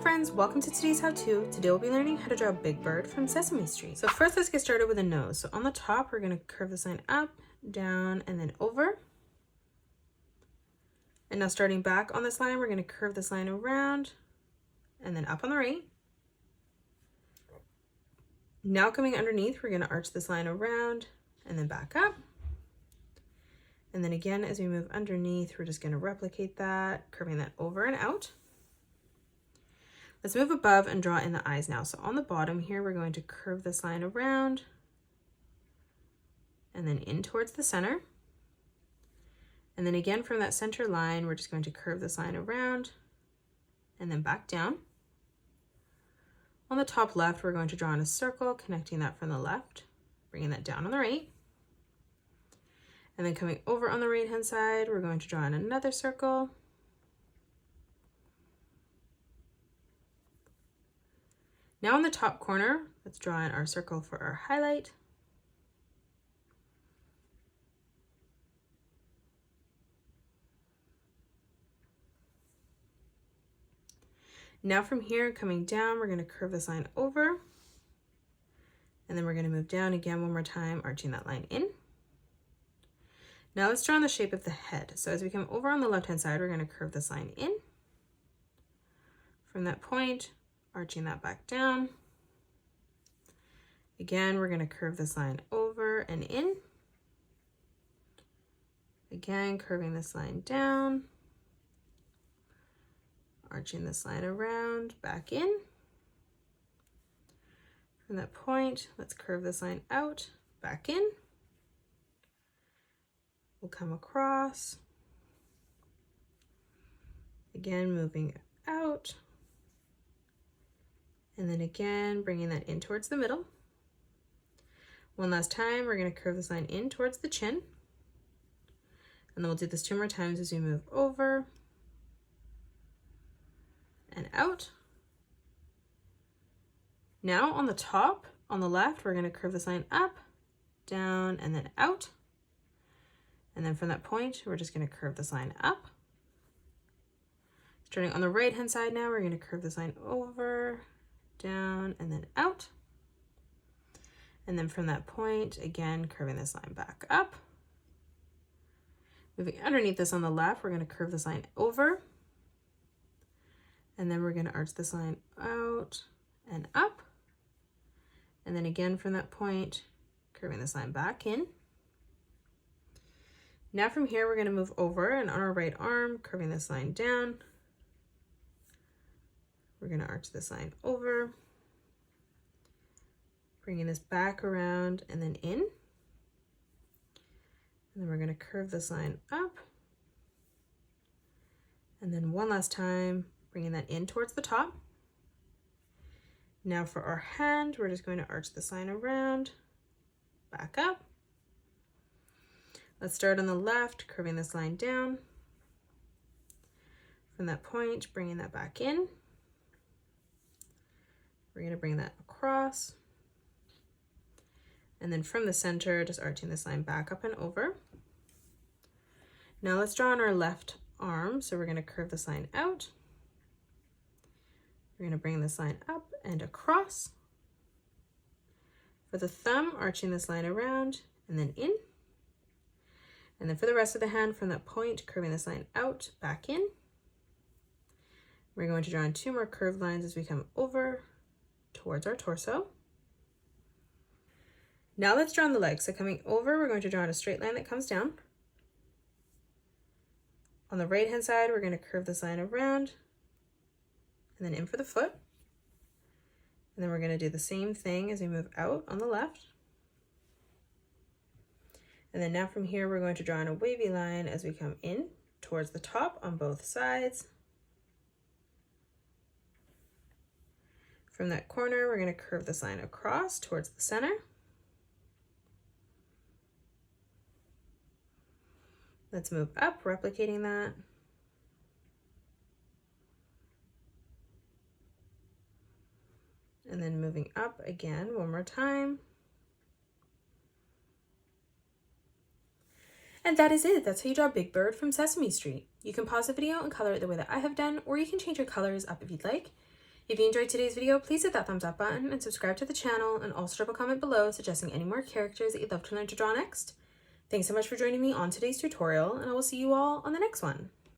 friends, welcome to today's how-to. Today we'll be learning how to draw a big bird from Sesame Street. So first let's get started with a nose. So on the top we're going to curve this line up, down, and then over. And now starting back on this line, we're going to curve this line around and then up on the right. Now coming underneath, we're going to arch this line around and then back up. And then again, as we move underneath, we're just going to replicate that, curving that over and out. Let's move above and draw in the eyes now. So on the bottom here, we're going to curve this line around and then in towards the center. And then again, from that center line, we're just going to curve this line around and then back down. On the top left, we're going to draw in a circle, connecting that from the left, bringing that down on the right. And then coming over on the right-hand side, we're going to draw in another circle. Now in the top corner, let's draw in our circle for our highlight. Now from here, coming down, we're going to curve this line over. And then we're going to move down again one more time, arching that line in. Now let's draw in the shape of the head. So as we come over on the left-hand side, we're going to curve this line in. From that point, arching that back down. Again, we're going to curve this line over and in. Again, curving this line down. Arching this line around, back in. From that point, let's curve this line out, back in. We'll come across. Again, moving out. And then again, bringing that in towards the middle. One last time, we're going to curve this line in towards the chin. And then we'll do this 2 more times as we move over and out. Now on the top, on the left, we're going to curve this line up, down, and then out. And then from that point, we're just going to curve this line up. Starting on the right-hand side now, we're going to curve this line over, down, and then out. And then from that point, again, curving this line back up. Moving underneath this on the left, we're going to curve this line over. And then we're going to arch this line out and up. And then again, from that point, curving this line back in. Now from here, we're going to move over and on our right arm, curving this line down. We're going to arch this line over, bringing this back around and then in. And then we're going to curve this line up. And then one last time, bringing that in towards the top. Now for our hand, we're just going to arch this line around, back up. Let's start on the left, curving this line down. From that point, bringing that back in. We're going to bring that across. And then from the center, just arching this line back up and over. Now let's draw on our left arm. So we're going to curve this line out. We're going to bring this line up and across. For the thumb, arching this line around and then in. And then for the rest of the hand, from that point, curving this line out, back in. We're going to draw in 2 more curved lines as we come over towards our torso. Now let's draw on the legs. So coming over, we're going to draw in a straight line that comes down. On the right-hand side, we're going to curve this line around and then in for the foot. And then we're going to do the same thing as we move out on the left. And then now from here, we're going to draw in a wavy line as we come in towards the top on both sides. From that corner, we're going to curve this line across towards the center. Let's move up, replicating that. And then moving up again one more time. And that is it. That's how you draw Big Bird from Sesame Street. You can pause the video and color it the way that I have done, or you can change your colors up if you'd like. If you enjoyed today's video, please hit that thumbs up button and subscribe to the channel, and also drop a comment below suggesting any more characters that you'd love to learn to draw next. Thanks so much for joining me on today's tutorial, and I will see you all on the next one.